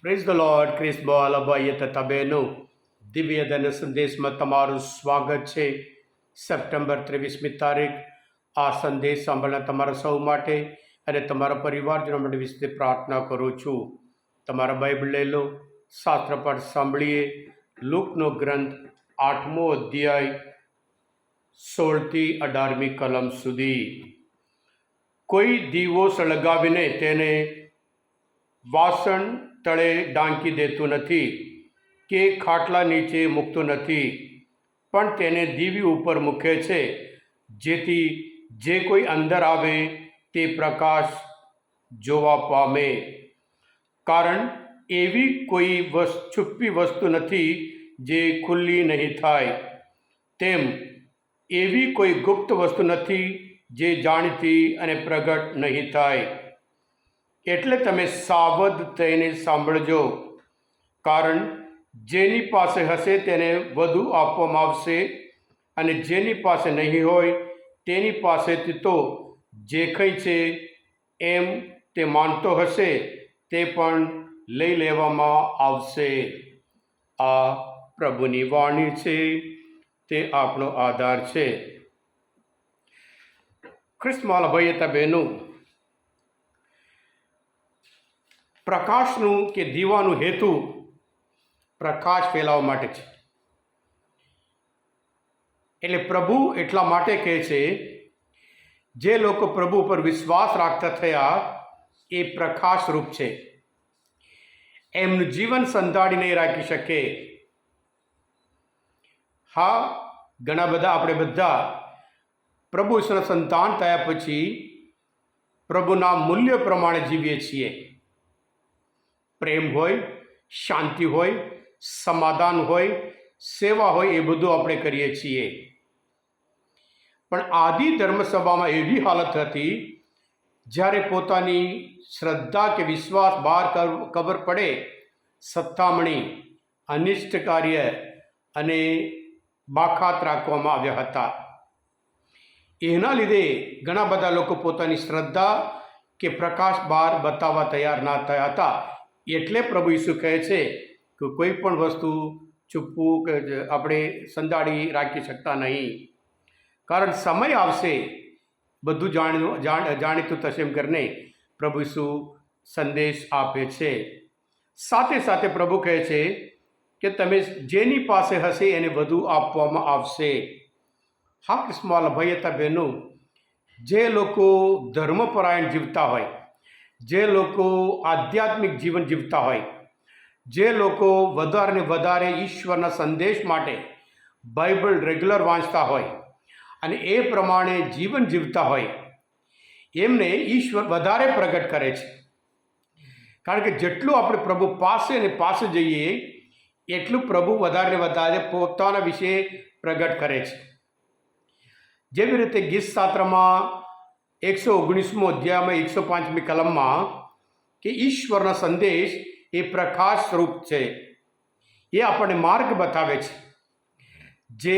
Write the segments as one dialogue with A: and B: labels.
A: Praise the lord. Chris બોલ ભાઈએ તથા બહેનો, દિવ્ય ધન સંદેશમાં તમારું સ્વાગત છે. સપ્ટેમ્બર 23મી તારીખ. આ સંદેશ સાંભળના તમારા સૌ માટે અને તમારા પરિવારજનો માટે વિશે પ્રાર્થના કરું છું. તમારા બાઇબલ લઈ લો, શાસ્ત્રપાઠ સાંભળીએ. લૂકનો ગ્રંથ 8મો અધ્યાય 16થી 18મી કલમ સુધી. કોઈ દીવો સળગાવીને તેને વાસણ તળે ઢાંકી દેતું નથી કે ખાટલા નીચે મૂકતું નથી, પણ તેને દીવી ઉપર મૂકે છે, જેથી જે કોઈ અંદર આવે તે પ્રકાશ જોવા પામે. કારણ એવી કોઈ છુપી વસ્તુ નથી જે ખુલ્લી નહીં થાય, તેમ એવી કોઈ ગુપ્ત વસ્તુ નથી જે જાણીતી અને પ્રગટ નહીં થાય. એટલે તમે સાવધ થઈને સાંભળજો, કારણ જેની પાસે હશે તેને વધુ આપવામાં આવશે, અને જેની પાસે નહીં હોય તેની પાસેથી તો જે કંઈ છે એમ તે માનતો હશે તે પણ લઈ લેવામાં આવશે. આ પ્રભુની વાણી છે, તે આપણો આધાર છે. ખ્રિસ્તમાં ભાઈ હતા બહેનો, પ્રકાશનું કે દીવાનું હેતુ પ્રકાશ ફેલાવવા માટે છે. એટલે પ્રભુ એટલા માટે કહે છે, જે લોકો પ્રભુ પર વિશ્વાસ રાખતા થયા એ પ્રકાશ રૂપ છે. એમનું જીવન સંધાડી નહીં રાખી શકે. હા, ઘણા બધા આપણે બધા પ્રભુ ઈશ્વરના સંતાન થયા પછી પ્રભુના મૂલ્ય પ્રમાણે જીવીએ છીએ. પ્રેમ હોય, શાંતિ હોય, સમાધાન હોય, સેવા હોય, એ બધું આપણે કરીએ છીએ. પણ આદિ ધર્મસભામાં એવી હાલત હતી, જ્યારે પોતાની શ્રદ્ધા કે વિશ્વાસ બહાર ખબર પડે, સત્તામણી, અનિષ્ટ કાર્ય અને બાકાત રાખવામાં આવ્યા હતા. એના લીધે ઘણા બધા લોકો પોતાની શ્રદ્ધા કે પ્રકાશ બહાર બતાવવા તૈયાર ના થયા હતા. એટલે પ્રભુ ઈસુ કહે છે કે કોઈ પણ વસ્તુ છુપવું કે આપણે સંધાડી રાખી શકતા નહીં. કારણ સમય આવશે, બધું જાણીતું થશે એમ કરીને પ્રભુ ઈસુ સંદેશ આપે છે. સાથે સાથે પ્રભુ કહે છે કે તમે જેની પાસે હશે એને વધુ આપવામાં આવશે. હા, કૃષ્ણવાલા ભાઈ હતા બહેનો, જે લોકો ધર્મપરાયણ જીવતા હોય, જે લોકો આધ્યાત્મિક જીવન જીવતા હોય, જે લોકો વધારે ને વધારે ઈશ્વરના સંદેશ માટે બાઇબલ રેગ્યુલર વાંચતા હોય અને એ પ્રમાણે જીવન જીવતા હોય, એમને ઈશ્વર વધારે પ્રગટ કરે છે. કારણ કે જેટલું આપણે પ્રભુ પાસે ને પાસે જઈએ એટલું પ્રભુ વધારે ને વધારે પોતાના વિશે પ્રગટ કરે છે. જેવી રીતે ગીત શાસ્ત્રમાં 119મો અધ્યાયમાં 105મી કલમમાં કે ઈશ્વરના સંદેશ એ પ્રકાશ રૂપ છે. એ આપણને માર્ગ બતાવે છે. જે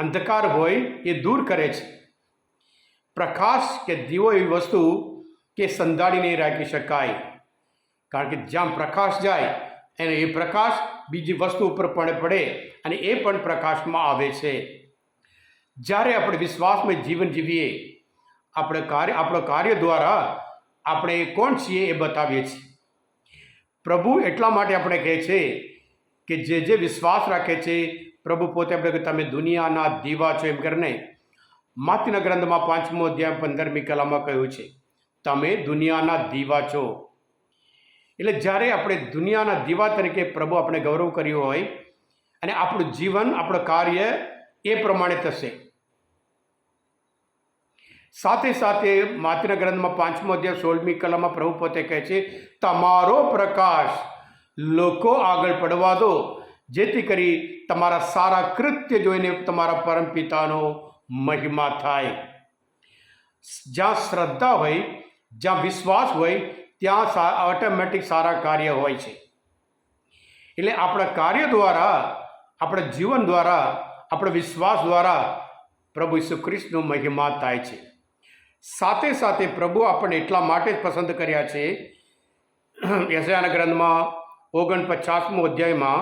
A: અંધકાર હોય એ દૂર કરે છે. પ્રકાશ કે દીવો એવી વસ્તુ કે સંધાડી નહીં રાખી શકાય. કારણ કે જ્યાં પ્રકાશ જાય અને એ પ્રકાશ બીજી વસ્તુ ઉપર પડે અને એ પણ પ્રકાશમાં આવે છે. જ્યારે આપણે વિશ્વાસમાં જીવન જીવીએ, આપણો કાર્ય દ્વારા આપણે કોણ છીએ એ બતાવીએ છીએ. પ્રભુ એટલા માટે આપણે કહે છે કે જે વિશ્વાસ રાખે છે, પ્રભુ પોતે આપણે કે તમે દુનિયાના દીવા છો એમ કરીને માતીના ગ્રંથમાં 5મો અધ્યાય 15મી કલમમાં કહ્યું છે, તમે દુનિયાના દીવા છો. એટલે જ્યારે આપણે દુનિયાના દીવા તરીકે પ્રભુ આપણે ગૌરવ કર્યું હોય અને આપણું જીવન, આપણું કાર્ય એ પ્રમાણે થશે. સાથે સાથે માતીના ગ્રંથમાં 5મો અધ્યાય 16મી કલમમાં પ્રભુ પોતે કહે છે, તમારો પ્રકાશ લોકો આગળ પડવા દો, જેથી કરી તમારા સારા કૃત્ય જોઈને તમારા પરમપિતાનો મહિમા થાય. જ્યાં શ્રદ્ધા હોય, જ્યાં વિશ્વાસ હોય, ત્યાં ઓટોમેટિક સારા કાર્ય હોય છે. એટલે આપણા કાર્ય દ્વારા, આપણા જીવન દ્વારા, આપણા વિશ્વાસ દ્વારા પ્રભુ ઈસુ ખ્રિસ્તનો મહિમા થાય છે. સાથે સાથે પ્રભુ આપણને એટલા માટે જ પસંદ કર્યા છે. યશાયાના ગ્રંથમાં 49મો અધ્યાયમાં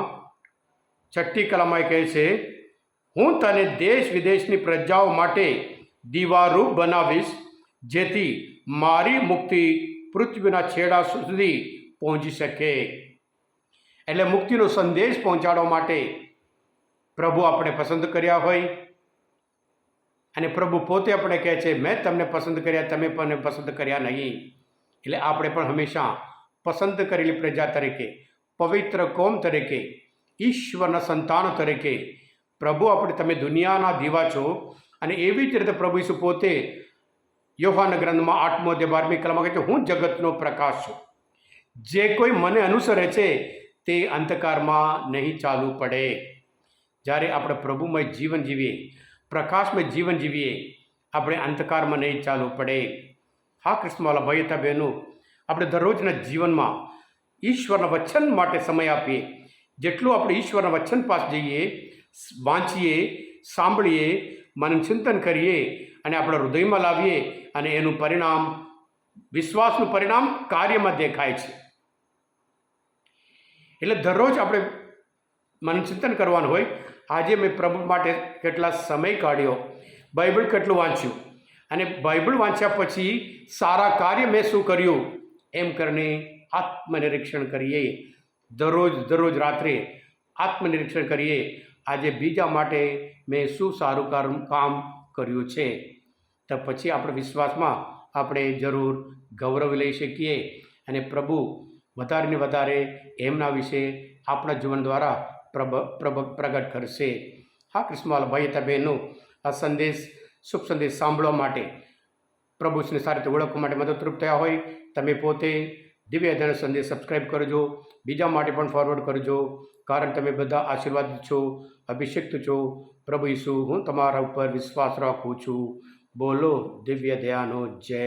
A: 6ઠ્ઠી કલમમાં કહે છે, હું તને દેશ વિદેશની પ્રજાઓ માટે દીવારૂપ બનાવીશ, જેથી મારી મુક્તિ પૃથ્વીના છેડા સુધી પહોંચી શકે. એટલે મુક્તિનો સંદેશ પહોંચાડવા માટે પ્રભુ આપણે પસંદ કર્યા હોય, અને પ્રભુ પોતે આપણે કહે છે, મેં તમને પસંદ કર્યા, તમે પણ પસંદ કર્યા નહીં. એટલે આપણે પણ હંમેશા પસંદ કરેલી પ્રજા તરીકે, પવિત્ર કોમ તરીકે, ઈશ્વરના સંતાનો તરીકે પ્રભુ આપણે, તમે દુનિયાના દીવા છો. અને એવી જ રીતે પ્રભુ ઈસુ પોતે યોહાન ગ્રંથમાં 8મો અધ્યાય 12મી કલમમાં કહે છે, હું જગતનો પ્રકાશ છું, જે કોઈ મને અનુસરે છે તે અંધકારમાં નહીં ચાલવું પડે. જ્યારે આપણે પ્રભુમય જીવન જીવીએ, પ્રકાશમય જીવન જીવીએ, આપણે અંધકારમાં નહીં ચાલવું પડે. હા કૃષ્ણવાલા ભાઈ હતા બહેનો, આપણે દરરોજના જીવનમાં ઈશ્વરના વચન માટે સમય આપીએ. જેટલું આપણે ઈશ્વરના વચન પાસ જઈએ, વાંચીએ, સાંભળીએ, મનન ચિંતન કરીએ અને આપણા હૃદયમાં લાવીએ, અને એનું પરિણામ, વિશ્વાસનું પરિણામ કાર્યમાં દેખાય છે. એટલે દરરોજ આપણે મનન ચિંતન કરવાનું હોય. આજે મેં પ્રભુ માટે કેટલા સમય કાઢ્યો, બાઇબલ કેટલું વાંચ્યું, અને બાઇબલ વાંચ્યા પછી સારા કાર્ય મેં શું કર્યું, એમ કરીને આત્મનિરીક્ષણ કરીએ. દરરોજ રાત્રે આત્મનિરીક્ષણ કરીએ, આજે બીજા માટે મેં શું સારું કામ કર્યું છે. તો પછી આપણે વિશ્વાસમાં આપણે જરૂર ગૌરવ લઈ શકીએ, અને પ્રભુ વધારે ને વધારે એમના વિશે આપણા જીવન દ્વારા પ્રગટ કરશે. હા કૃષ્ણવાલા ભાઈ હતા બહેનો, આ સંદેશ, શુભ સંદેશ સાંભળવા માટે, પ્રભુને સારી રીતે ઓળખવા માટે મદદરૂપ થયા હોય, તમે પોતે દિવ્ય અધ્યાયનો સંદેશ સબસ્ક્રાઈબ કરજો, બીજા માટે પણ ફોરવર્ડ કરજો, કારણ તમે બધા આશીર્વાદિત છો, અભિષિક્ત છો. પ્રભુ ઈસુ, હું તમારા ઉપર વિશ્વાસ રાખું છું. બોલો દિવ્ય દયાનો જય.